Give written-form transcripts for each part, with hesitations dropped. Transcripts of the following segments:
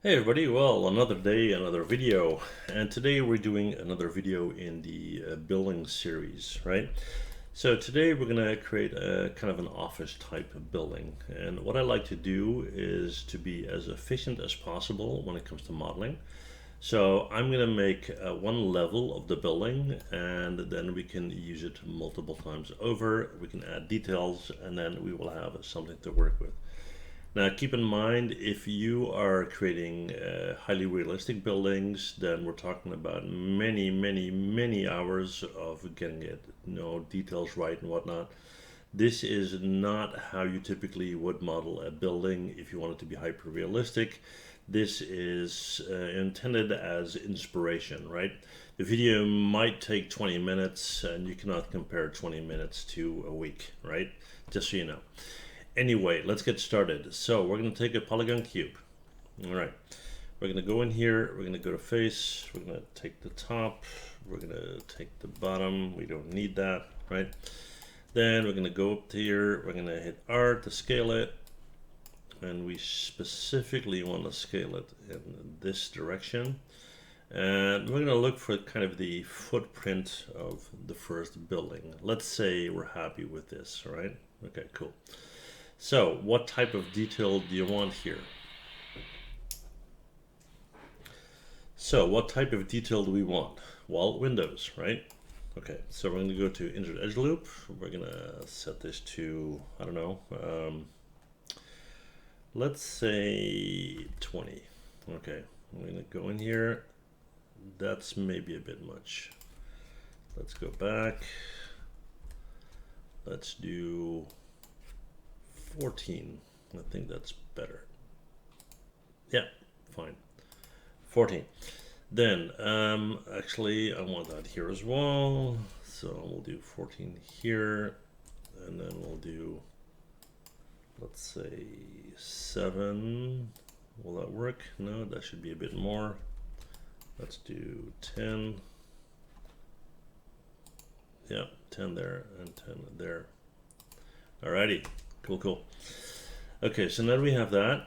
Hey everybody, well, another day, another video, and today we're doing another video in the building series, right? So today we're gonna create a kind of an office type of building, and what I like to do is to be as efficient as possible when it comes to modeling. So I'm gonna make one level of the building, and then we can use it multiple times over. We can add details, and then we will have something to work with. Now, keep in mind, if you are creating highly realistic buildings, then we're talking about many, many, many hours of getting it, details right and whatnot. This is not how you typically would model a building if you want it to be hyper realistic. This is intended as inspiration, right? The video might take 20 minutes, and you cannot compare 20 minutes to a week, right? Just so you know. Anyway, let's get started. So we're going to take a polygon cube. All right. We're going to go in here. We're going to go to face. We're going to take the top. We're going to take the bottom. We don't need that, right? Then we're going to go up here. We're going to hit R to scale it. And we specifically want to scale it in this direction. And we're going to look for kind of the footprint of the first building. Let's say we're happy with this, right? Okay, cool. So what type of detail do you want here? So what type of detail do we want? Well, windows, right? Okay, so we're going to go to insert edge loop. We're going to set this to, I don't know, let's say 20. Okay, I'm going to go in here. That's maybe a bit much. Let's go back. Let's do 14. I think that's better. Yeah, fine. 14. Then, actually, I want that here as well. So we'll do 14 here. And then we'll do, let's say, 7. Will that work? No, that should be a bit more. Let's do 10. Yeah, 10 there and 10 there. Alrighty, cool. Okay, so now we have that.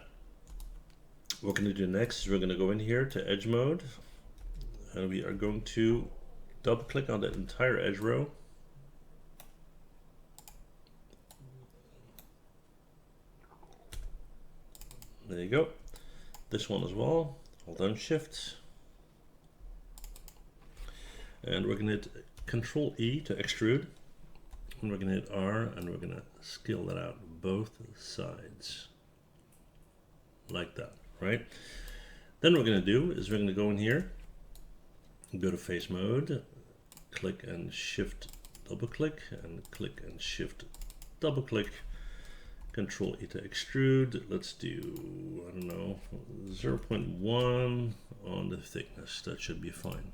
What we're going to do next is we're going to go in here to edge mode, and we are going to double click on that entire edge row. There you go. This one as well. Hold down shift. And we're going to hit Control E to extrude. And we're going to hit R, and we're going to scale that out both sides. Like that, right? Then what we're going to do is we're going to go in here, go to face mode, click and shift double click, and click and shift double click, Control E to extrude. Let's do, I don't know, 0.1 on the thickness. That should be fine.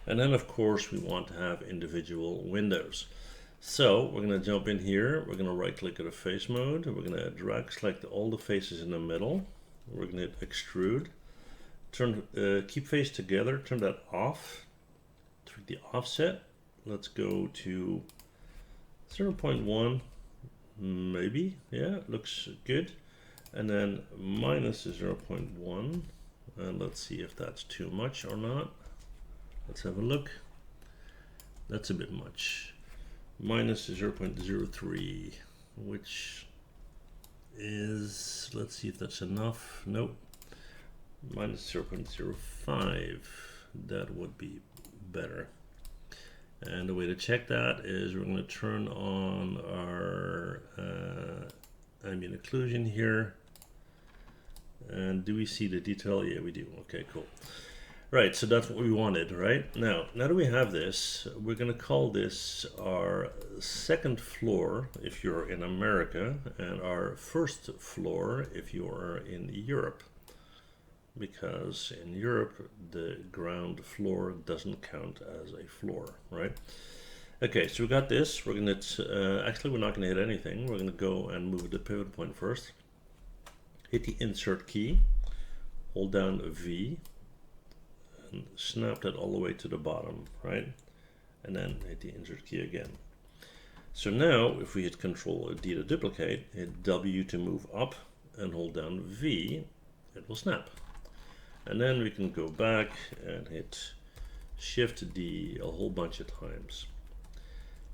And then of course we want to have individual windows. So we're going to jump in here. We're going to right click at a face mode. We're going to drag select all the faces in the middle. We're going to hit extrude. Turn keep face together. Turn that off. Tweak the offset. Let's go to 0.1. Maybe. Yeah, looks good. And then minus 0.1. And let's see if that's too much or not. Let's have a look. That's a bit much. Minus 0.03, which is, let's see if that's enough. Nope. Minus 0.05. That would be better. And the way to check that is we're going to turn on our ambient occlusion here. And do we see the detail? Yeah, we do. Okay, cool. Right, so that's what we wanted, right? Now that we have this, we're going to call this our second floor if you're in America, and our first floor if you are in Europe. Because in Europe, the ground floor doesn't count as a floor, right? Okay, so we got this. We're going to, actually we're not going to hit anything. We're going to go and move the pivot point first. Hit the insert key, hold down V, and snap that all the way to the bottom, right? And then hit the insert key again. So now, if we hit Control D to duplicate, hit W to move up, and hold down V, it will snap. And then we can go back and hit Shift D a whole bunch of times.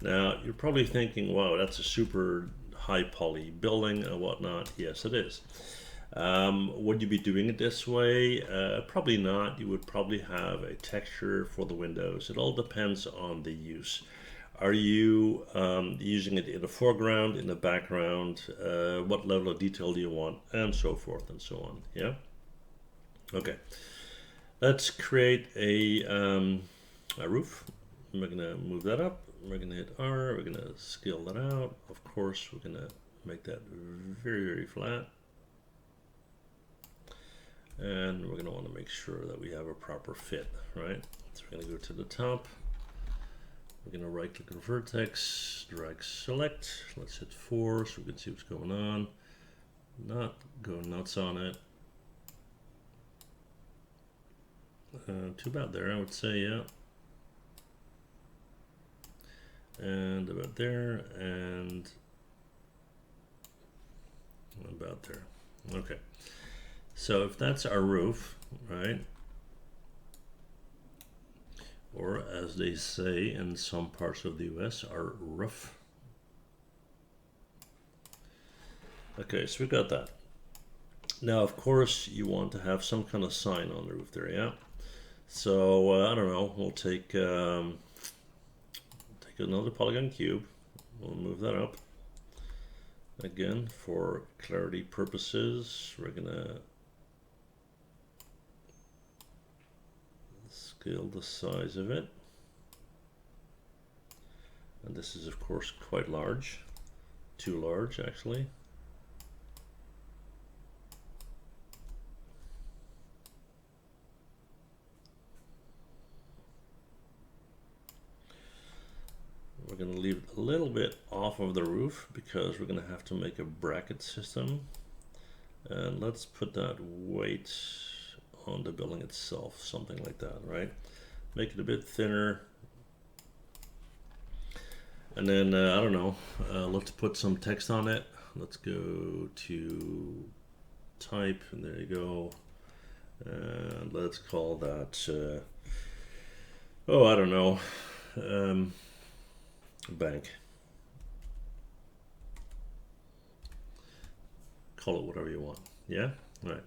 Now you're probably thinking, wow, that's a super high poly building and whatnot. Yes, it is. Would you be doing it this way? Probably not. You would probably have a texture for the windows. It all depends on the use. Are you using it in the foreground, in the background? What level of detail do you want? And so forth and so on. Yeah? Okay. Let's create a roof. We're going to move that up. We're going to hit R. We're going to scale that out. Of course, we're going to make that very, very flat. And we're going to want to make sure that we have a proper fit, right? So we're going to go to the top. We're going to right click on vertex, drag select. Let's hit 4 so we can see what's going on. Not go nuts on it. Too bad there, I would say, yeah. And about there, and about there. Okay. So if that's our roof, right? Or as they say in some parts of the US, our roof. Okay, so we got that. Now, of course, you want to have some kind of sign on the roof there, yeah? So, I don't know, we'll take another polygon cube. We'll move that up. Again, for clarity purposes, we're gonna scale the size of it. And this is, of course, quite large. Too large, actually. We're going to leave it a little bit off of the roof because we're going to have to make a bracket system. And let's put that weight on the building itself, something like that, right? Make it a bit thinner. And then, I don't know, let's put some text on it. Let's go to type, and there you go. And let's call that, oh, I don't know, bank. Call it whatever you want. Yeah? All right.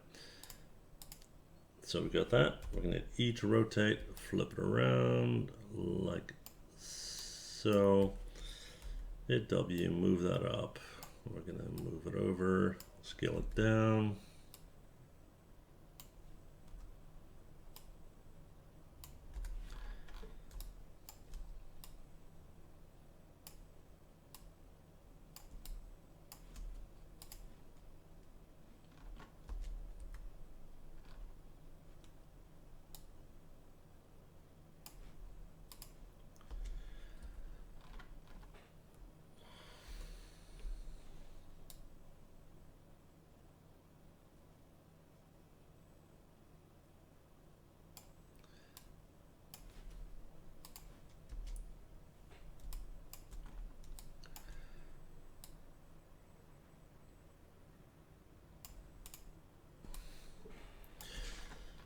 So we got that. We're going to hit E to rotate, flip it around like so. Hit W, move that up. We're going to move it over, scale it down.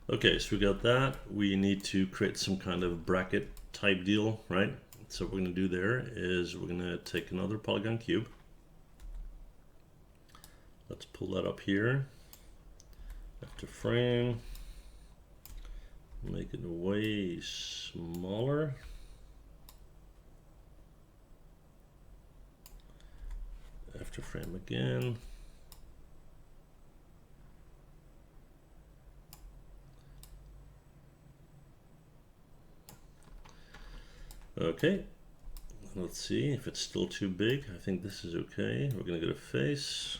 Okay, so we got that. We need to create some kind of bracket type deal, right? So what we're going to do there is we're going to take another polygon cube. Let's pull that up here. After frame. Make it way smaller. After frame again. Okay, let's see if it's still too big. I think this is okay. We're gonna go to face.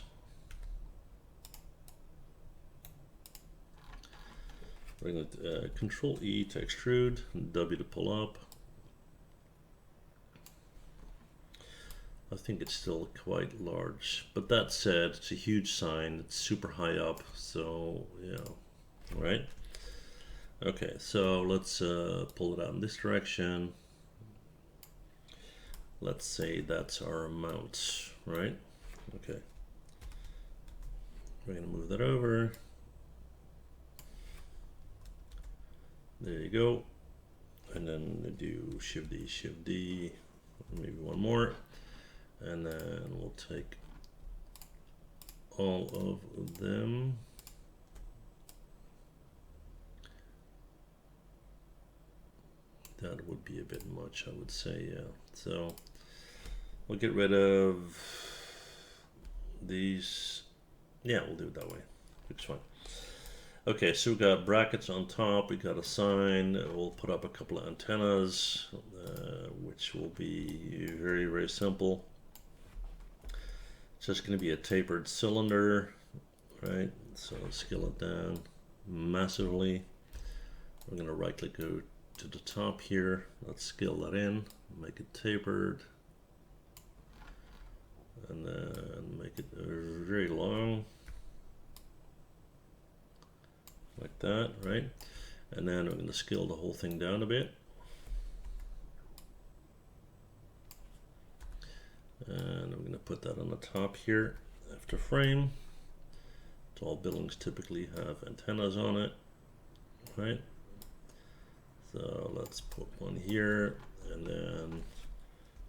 We're gonna Control E to extrude, W to pull up. I think it's still quite large, but that said, it's a huge sign. It's super high up, so yeah, right? Okay, so let's pull it out in this direction. Let's say that's our amount, right? Okay. We're gonna move that over. There you go. And then do Shift D, maybe one more. And then we'll take all of them. That would be a bit much, I would say, yeah. So we'll get rid of these. Yeah, we'll do it that way. Looks fine. Okay, so we got brackets on top, we got a sign, we'll put up a couple of antennas, which will be very, very simple. It's just going to be a tapered cylinder, right? So let's scale it down massively. We're going to right click, go to the top here, let's scale that in, make it tapered, and then make it very long, like that, right? And then we're going to scale the whole thing down a bit. And I'm going to put that on the top here, after frame. So all buildings typically have antennas on it, right? So let's put one here, and then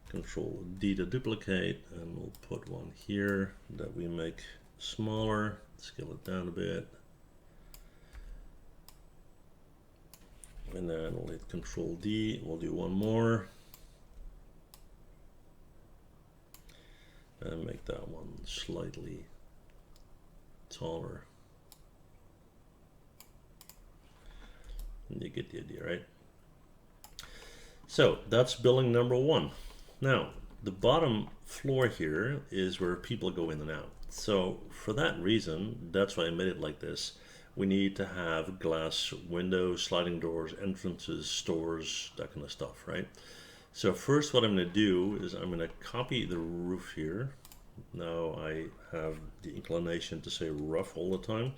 Control D to duplicate, and we'll put one here that we make smaller, scale it down a bit. And then we'll hit Control D, we'll do one more. And make that one slightly taller. And you get the idea, right? So that's building number one. Now, the bottom floor here is where people go in and out. So for that reason, that's why I made it like this. We need to have glass windows, sliding doors, entrances, stores, that kind of stuff, right? So first what I'm going to do is I'm going to copy the roof here. Now I have the inclination to say rough all the time.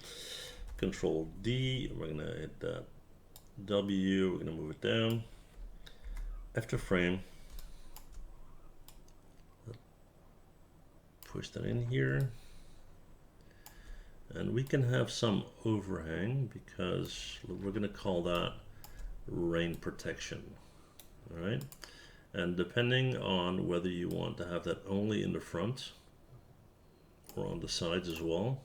Control D, we're going to hit that W, we're going to move it down. After frame, push that in here. And we can have some overhang because we're going to call that rain protection. All right. And depending on whether you want to have that only in the front or on the sides as well.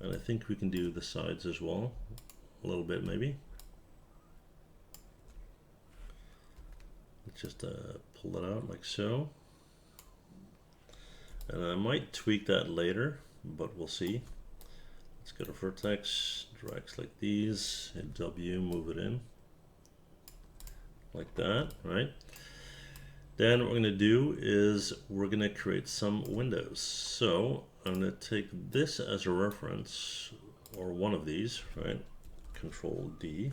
And I think we can do the sides as well, a little bit maybe. Let's just pull that out like so. And I might tweak that later, but we'll see. Let's go to vertex, drags like these, hit W, move it in. Like that, right? Then what we're going to do is we're going to create some windows. So I'm going to take this as a reference, or one of these, right? Control D,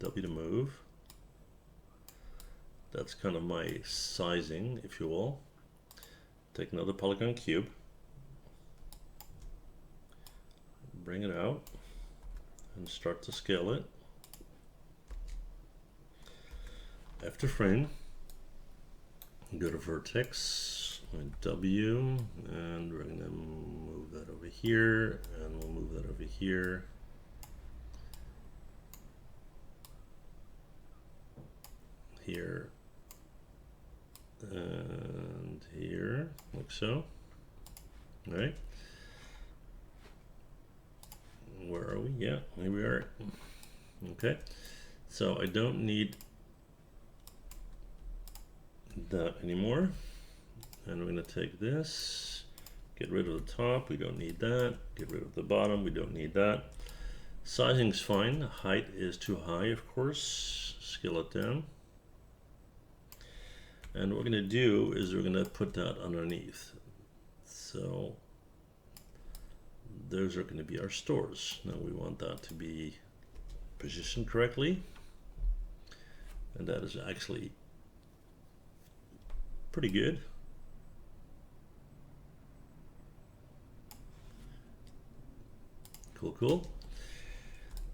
W to move. That's kind of my sizing, if you will. Take another polygon cube, bring it out, and start to scale it. After frame, go to vertex, W, and we're going to move that over here, and we'll move that over here. Here. And here, like so. All right. Where are we? Yeah, here we are. Okay. So I don't need that anymore. And we're going to take this, get rid of the top, we don't need that. Get rid of the bottom, we don't need that. Sizing's fine. Height is too high, of course. Scale it down. And what we're going to do is we're going to put that underneath. So those are going to be our stores. Now we want that to be positioned correctly. And that is actually pretty good. Cool, cool.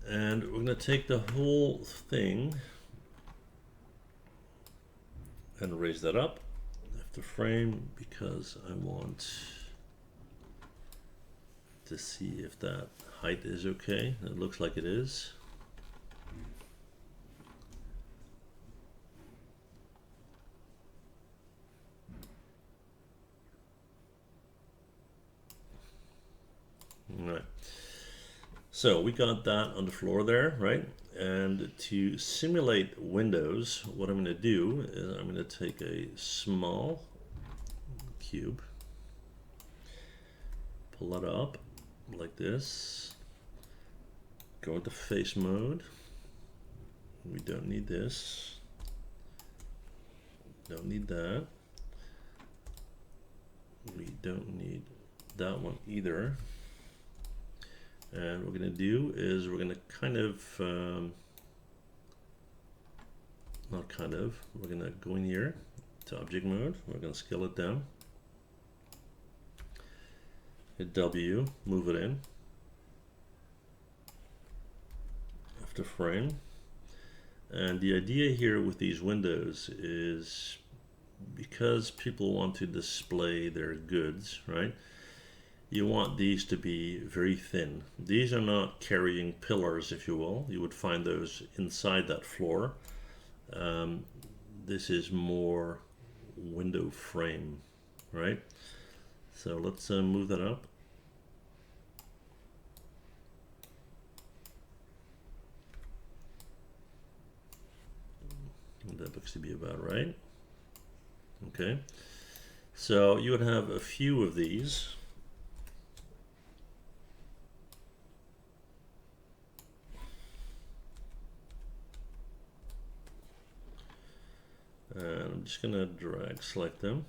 And we're going to take the whole thing and raise that up after frame because I want to see if that height is okay. It looks like it is. All right. So we got that on the floor there, right? And to simulate windows, what I'm going to do is I'm going to take a small cube, pull it up like this, go into face mode. We don't need this. Don't need that. We don't need that one either. And what we're going to do is we're going to kind of, we're going to go in here to object mode. We're going to scale it down. Hit W, move it in. After frame. And the idea here with these windows is because people want to display their goods, right? You want these to be very thin. These are not carrying pillars, if you will. You would find those inside that floor. This is more window frame, right? So let's move that up. That looks to be about right. Okay. So you would have a few of these. And I'm just going to drag select them.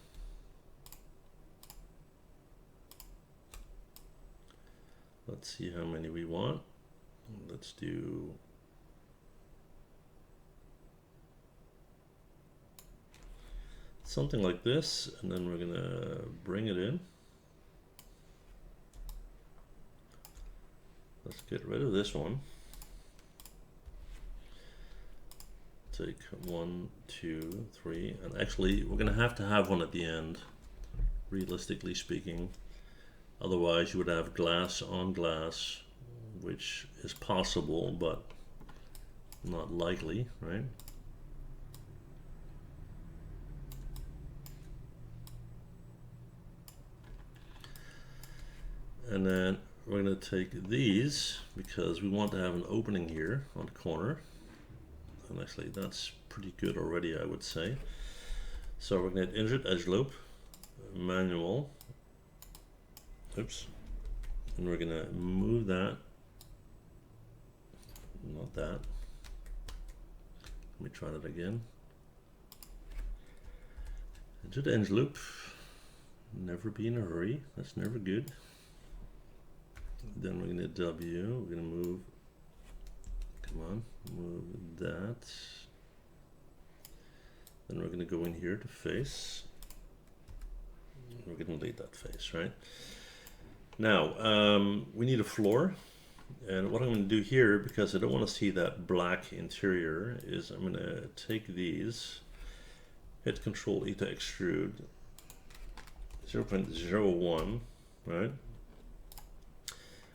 Let's see how many we want. Let's do something like this, and then we're going to bring it in. Let's get rid of this one. Take 1, 2, 3, and actually we're going to have one at the end, realistically speaking. Otherwise you would have glass on glass, which is possible but not likely, right? And then we're going to take these because we want to have an opening here on the corner. And actually that's pretty good already, I would say. So we're going to insert edge loop, manual, oops, and we're going to move that, not that. Let me try that again. Insert edge loop, never be in a hurry, that's never good. Then we're going to W, we're going to move, come on, move that. Then we're going to go in here to face. We're going to delete that face, right? Now, we need a floor. And what I'm going to do here, because I don't want to see that black interior, is I'm going to take these, hit Control E to extrude, 0.01, right?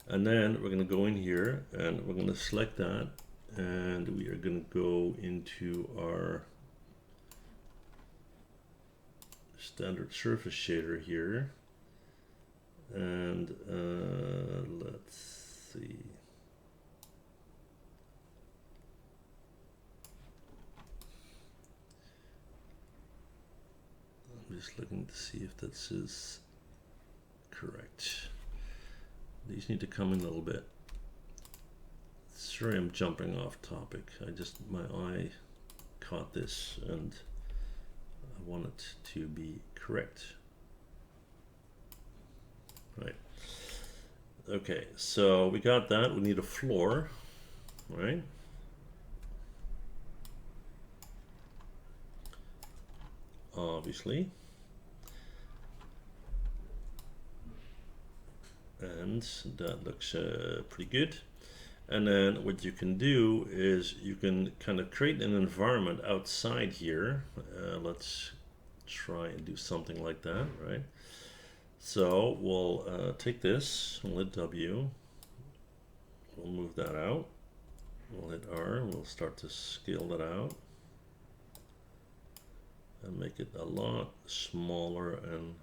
And then we're going to go in here and we're going to select that, and we are going to go into our standard surface shader here, and let's see. I'm just looking to see if this is correct. These need to come in a little bit. Sorry, I'm jumping off topic. My eye caught this and I want it to be correct. Right. Okay, so we got that. We need a floor, right? Obviously. And that looks pretty good. And then what you can do is you can kind of create an environment outside here. Let's try and do something like that, right? So we'll take this, we'll hit W, we'll move that out, we'll hit R, we'll start to scale that out and make it a lot smaller and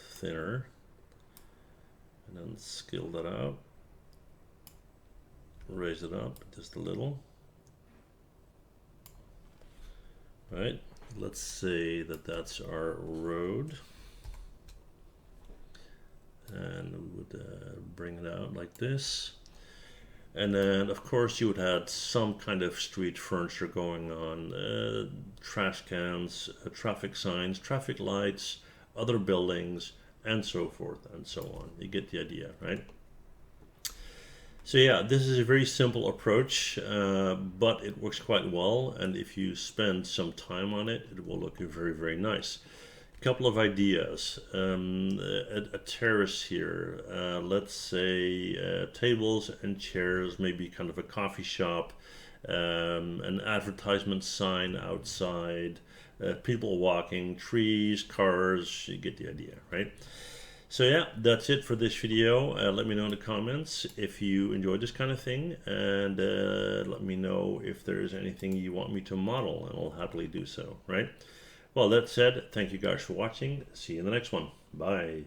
thinner, and then scale that out raise it up just a little. Right, let's say that that's our road, and we would bring it out like this. And then, of course, you would have some kind of street furniture going on, trash cans, traffic signs, traffic lights, other buildings, and so forth and so on. You get the idea, right? So yeah, this is a very simple approach, but it works quite well. And if you spend some time on it, it will look very, very nice. Couple of ideas. A terrace here, let's say tables and chairs, maybe kind of a coffee shop, an advertisement sign outside, people walking, trees, cars, you get the idea, right? So yeah, that's it for this video. Let me know in the comments if you enjoyed this kind of thing, and let me know if there's anything you want me to model, and I'll happily do so, right? Well, that said, thank you guys for watching. See you in the next one. Bye.